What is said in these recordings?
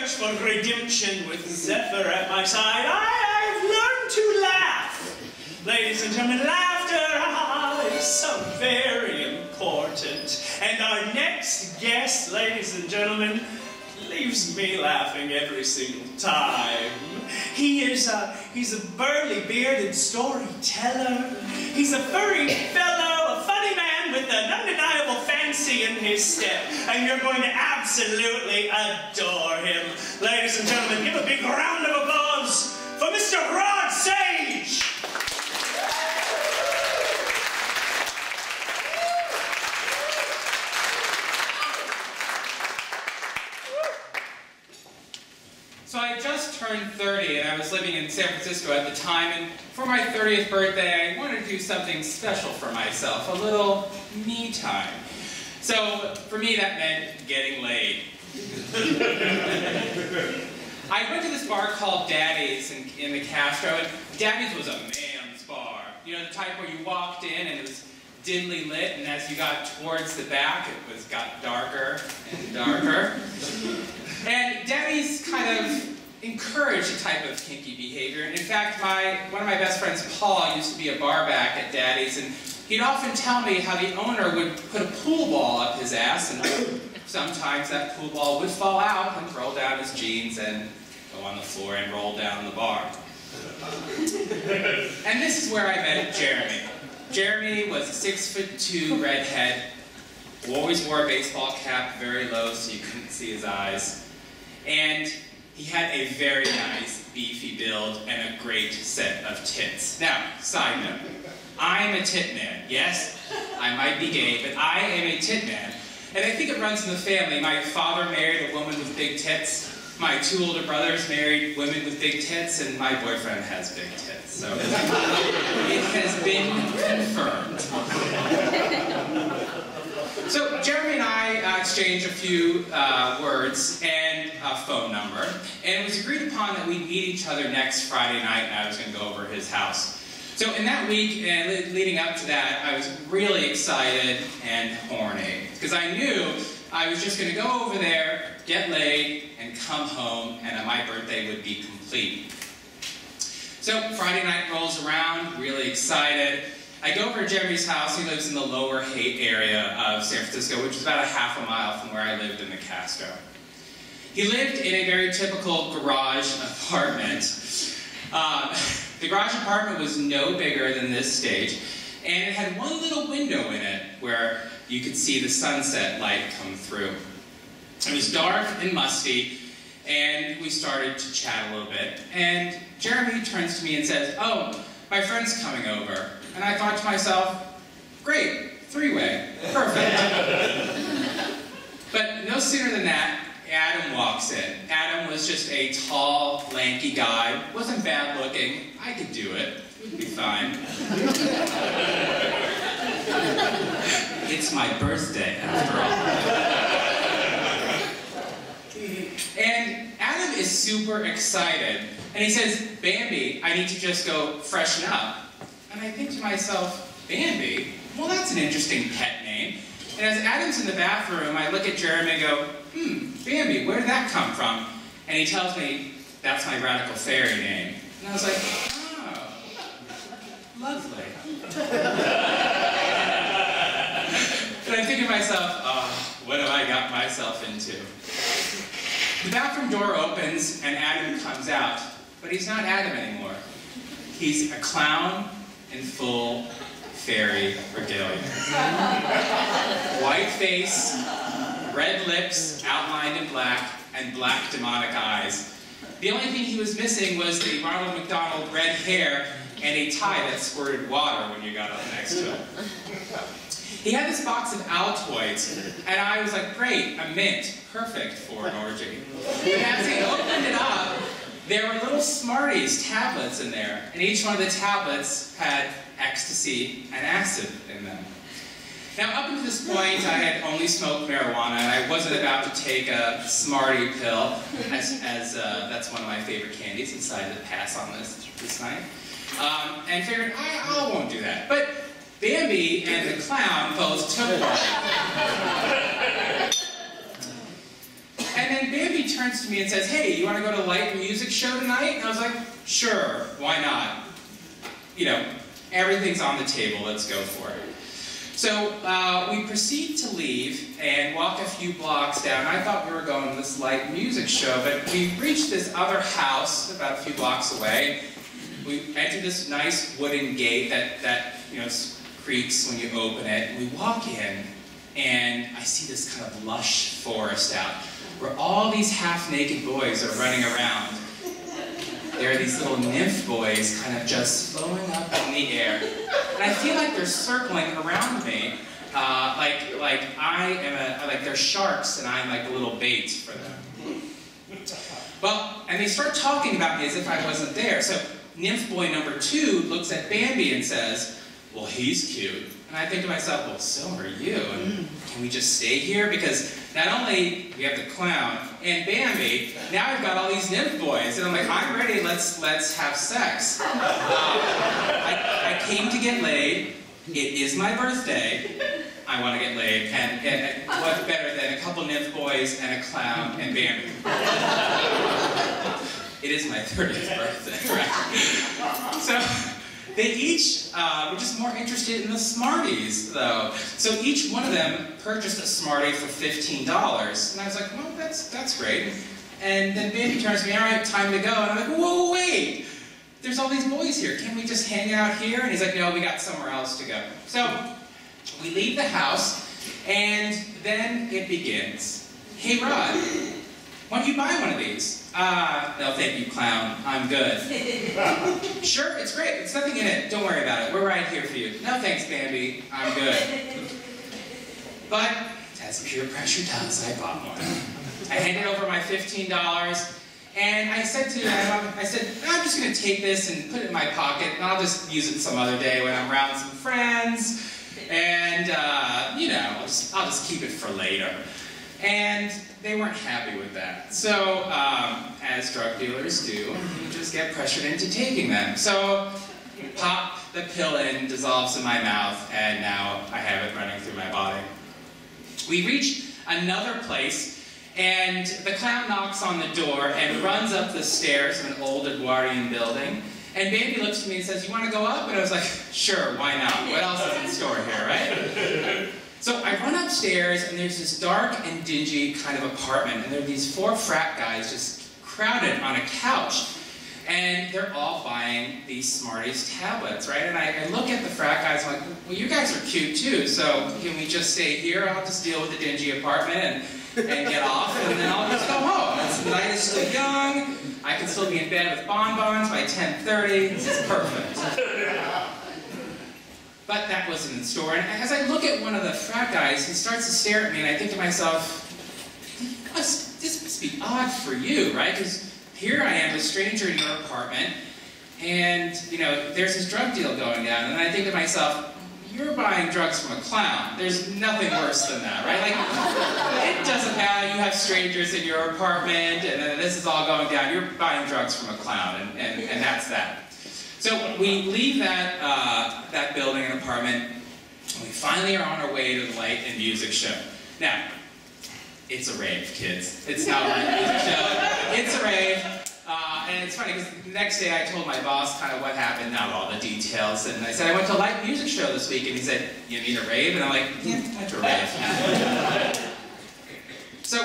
search for redemption with Zephyr at my side, I've learned to laugh. Ladies and gentlemen, laughter is so very important. And our next guest, ladies and gentlemen, leaves me laughing every single time. He's a burly, bearded storyteller. He's a furry fellow, a funny man with an undeniable fancy in his step. And you're going to absolutely adore him. Ladies and gentlemen, give a big round of applause for Mr. Rod Sage. So I just turned 30 and I was living in San Francisco at the time, and for my 30th birthday I wanted to do something special for myself, a little me time. So for me that meant getting laid. I went to this bar called Daddy's in the Castro, and Daddy's was a man's bar. You know, the type where you walked in and it was dimly lit, and as you got towards the back it got darker and darker. And Daddy's kind of encouraged a type of kinky behavior. And in fact, one of my best friends, Paul, used to be a bar back at Daddy's, and he'd often tell me how the owner would put a pool ball up his ass, and sometimes that pool ball would fall out and roll down his jeans and go on the floor and roll down the bar. And this is where I met Jeremy. Jeremy was a 6'2" redhead, who always wore a baseball cap very low so you couldn't see his eyes. And he had a very nice, beefy build and a great set of tits. Now, side note, I'm a tit man. Yes, I might be gay, but I am a tit man. And I think it runs in the family. My father married a woman with big tits. My 2 older brothers married women with big tits, and my boyfriend has big tits. So it has been confirmed. So Jeremy and I exchanged a few words and a phone number, and it was agreed upon that we'd meet each other next Friday night, and I was going to go over to his house. So in that week, and leading up to that, I was really excited and horny, because I knew I was just going to go over there, get laid, and come home, and my birthday would be complete. So Friday night rolls around, really excited. I go over to Jeremy's house. He lives in the Lower Haight area of San Francisco, which is about a half a mile from where I lived in the Castro. He lived in a very typical garage apartment. The garage apartment was no bigger than this stage, and it had one little window in it where you could see the sunset light come through. It was dark and musty, and we started to chat a little bit. And Jeremy turns to me and says, "Oh, my friend's coming over." And I thought to myself, great, 3-way, perfect. But no sooner than that, Adam walks in. Adam was just a tall, lanky guy. Wasn't bad looking. I could do it. It would be fine. It's my birthday, after all. And Adam is super excited. And he says, "Bambi, I need to just go freshen up." And I think to myself, Bambi? Well, that's an interesting pet name. And as Adam's in the bathroom, I look at Jeremy and go, Bambi, where did that come from? And he tells me, that's my radical fairy name. And I was like, oh, lovely. But I'm thinking to myself, oh, what have I got myself into? The bathroom door opens and Adam comes out, but he's not Adam anymore. He's a clown in full fairy regalia. White face, red lips outlined in black, and black demonic eyes. The only thing he was missing was the Ronald McDonald red hair and a tie that squirted water when you got up next to him. He had this box of Altoids, and I was like, great, a mint, perfect for an orgy. And as he opened it up, there were little Smarties tablets in there, and each one of the tablets had ecstasy and acid in them. Now, up until this point, I had only smoked marijuana, and I wasn't about to take a Smartie pill, as that's one of my favorite candies, decided to pass on this night. And figured, I won't do that. But Bambi and the clown both took one. And then Bambi turns to me and says, hey, you want to go to Light Music Show tonight? And I was like, sure, why not? You know, everything's on the table, let's go for it. So we proceed to leave and walk a few blocks down. I thought we were going to this Light Music Show, but we reached this other house about a few blocks away. We entered this nice wooden gate that you know, creaks when you open it. We walk in, and I see this kind of lush forest out, where all these half-naked boys are running around. There are these little nymph boys kind of just floating up in the air. And I feel like they're circling around me, like they're sharks and I'm like a little bait for them. Well, and they start talking about me as if I wasn't there. So nymph boy number 2 looks at Bambi and says, well, he's cute. And I think to myself, well, so are you. And can we just stay here? Because not only we have the clown and Bambi, now I've got all these nymph boys. And I'm like, I'm ready, let's have sex. I came to get laid. It is my birthday. I want to get laid. And what better than a couple nymph boys and a clown and Bambi? It is my 30th birthday, right? So they each were just more interested in the Smarties, though. So each one of them purchased a Smartie for $15. And I was like, well, that's great. And then Bambi turns to me, all right, time to go. And I'm like, whoa, wait. There's all these boys here. Can't we just hang out here? And he's like, no, we got somewhere else to go. So we leave the house, and then it begins. Hey, Rod, why don't you buy one of these? No, thank you, clown. I'm good. Sure, it's great. It's nothing in it. Don't worry about it. We're right here for you. No, thanks, Bambi. I'm good. But, as peer pressure does, I bought one. I handed over my $15, and I said to him, I'm just going to take this and put it in my pocket, and I'll just use it some other day when I'm around some friends, and, you know, I'll just keep it for later. And they weren't happy with that. So, as drug dealers do, you just get pressured into taking them. So, pop the pill in, dissolves in my mouth, and now I have it running through my body. We reach another place, and the clown knocks on the door and runs up the stairs of an old Edwardian building. And Bambi looks to me and says, you want to go up? And I was like, sure, why not? What else is in store here, right? So I run upstairs, and there's this dark and dingy kind of apartment, and there are these 4 frat guys just crowded on a couch, and they're all buying these Smarties tablets, right? And I look at the frat guys, I'm like, well, you guys are cute too, so can we just stay here? I'll just deal with the dingy apartment and get off, and then I'll just go home. It's night is still young, I can still be in bed with bonbons by 10:30, this is perfect. But that wasn't in store. And as I look at one of the frat guys, he starts to stare at me, and I think to myself, this must be odd for you, right? Because here I am, a stranger in your apartment, and, you know, there's this drug deal going down, and I think to myself, you're buying drugs from a clown. There's nothing worse than that, right? Like, it doesn't matter, you have strangers in your apartment, and this is all going down. You're buying drugs from a clown, and that's that. So we leave that building and apartment, and we finally are on our way to the Light and Music Show. Now, it's a rave, kids. It's not a Light and Music Show. It's a rave. And it's funny, because the next day I told my boss kind of what happened, not all the details, and I said, I went to a Light Music Show this week, and he said, you mean a rave? And I'm like, yeah, I went to a rave. So,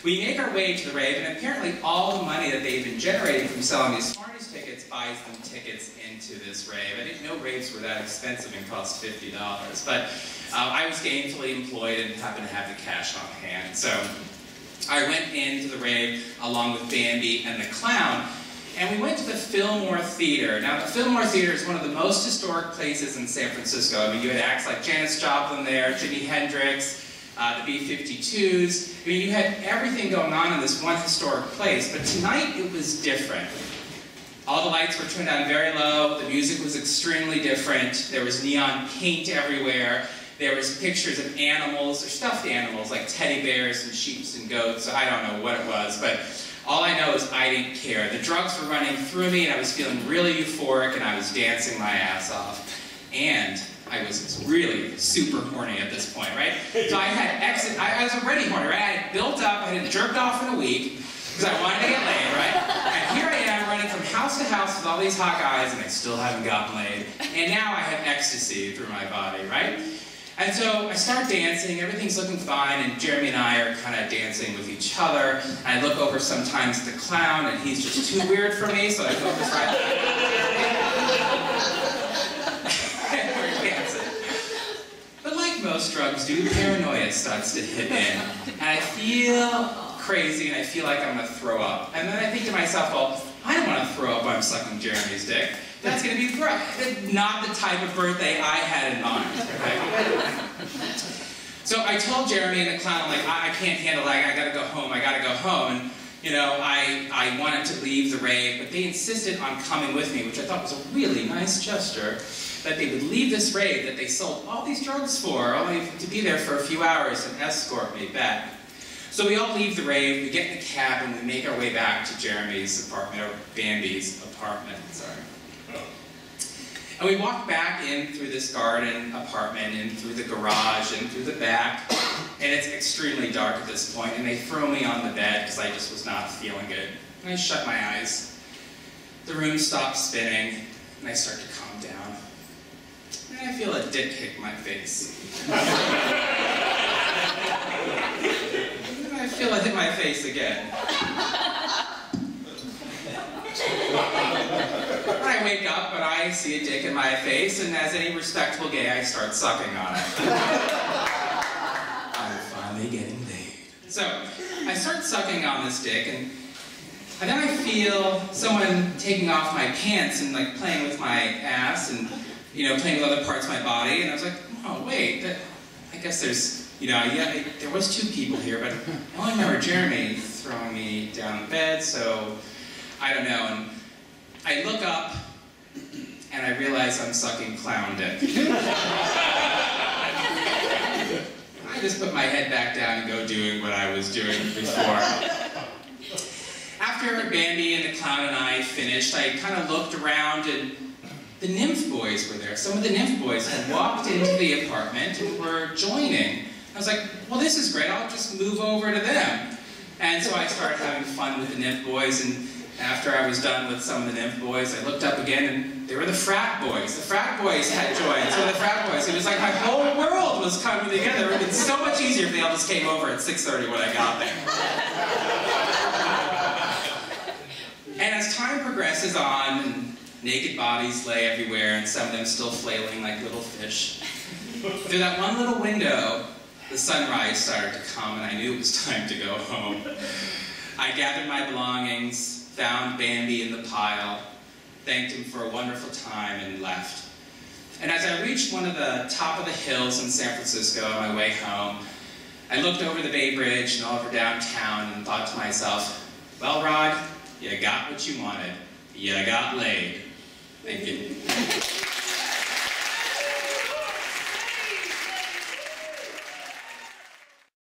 we make our way to the rave, and apparently all the money that they've been generating from selling these Smarties tickets buys them tickets into this rave. I didn't know raves were that expensive and cost $50, but I was gainfully employed and happened to have the cash on hand. So I went into the rave along with Bambi and the clown, and we went to the Fillmore Theater. Now, the Fillmore Theater is one of the most historic places in San Francisco. I mean, you had acts like Janis Joplin there, Jimi Hendrix, the B-52s. I mean, you had everything going on in this one historic place, but tonight it was different. All the lights were turned down very low, the music was extremely different, there was neon paint everywhere, there was pictures of animals, or stuffed animals, like teddy bears and sheep and goats, I don't know what it was, but all I know is I didn't care. The drugs were running through me, and I was feeling really euphoric, and I was dancing my ass off. And I was really super horny at this point, right? So I was already horny, right? I had built up, I had jerked off in a week, because I wanted to get laid, right? And here I am running from house to house with all these hot guys, and I still haven't gotten laid. And now I have ecstasy through my body, right? And so I start dancing, everything's looking fine, and Jeremy and I are kind of dancing with each other. And I look over sometimes at the clown, and he's just too weird for me, so I focus right and we're dancing. But like most drugs do, paranoia starts to hit in. And I feel crazy, and I feel like I'm going to throw up. And then I think to myself, well, I don't want to throw up when I'm sucking Jeremy's dick. That's going to be not the type of birthday I had in mind. Okay? So I told Jeremy and the clown, I'm like, I can't handle that, I got to go home, I got to go home. And, you know, I wanted to leave the rave, but they insisted on coming with me, which I thought was a really nice gesture, that they would leave this rave that they sold all these drugs for, only to be there for a few hours and escort me back. So we all leave the rave, we get in a cab, and we make our way back to Jeremy's apartment, or Bambi's apartment, sorry. And we walk back in through this garden apartment, in through the garage, and through the back, and it's extremely dark at this point, and they throw me on the bed because I just was not feeling good. And I shut my eyes. The room stops spinning, and I start to calm down. And I feel a dick hit my face. I feel it hit my face again. I wake up and I see a dick in my face, and as any respectable gay, I start sucking on it. I'm finally getting laid. So I start sucking on this dick, and then I feel someone taking off my pants and like playing with my ass and, you know, playing with other parts of my body, and I was like, oh wait, I guess there's, you know, yeah, there was two people here, but I only remember Jeremy throwing me down the bed, so I don't know. And I look up, and I realize I'm sucking clown dick. I just put my head back down and go doing what I was doing before. After Bambi and the clown and I finished, I kind of looked around, and the nymph boys were there. Some of the nymph boys had walked into the apartment and were joining. I was like, well, this is great, I'll just move over to them. And so I started having fun with the nymph boys, and after I was done with some of the nymph boys, I looked up again, and they were the frat boys. The frat boys had joined. So the frat boys, it was like my whole world was coming together. It would have been so much easier if they all just came over at 6:30 when I got there. And as time progresses on, and naked bodies lay everywhere, and some of them still flailing like little fish, through that one little window, the sunrise started to come, and I knew it was time to go home. I gathered my belongings, found Bambi in the pile, thanked him for a wonderful time, and left. And as I reached one of the top of the hills in San Francisco on my way home, I looked over the Bay Bridge and all over downtown and thought to myself, well, Rod, you got what you wanted. You got laid. Thank you.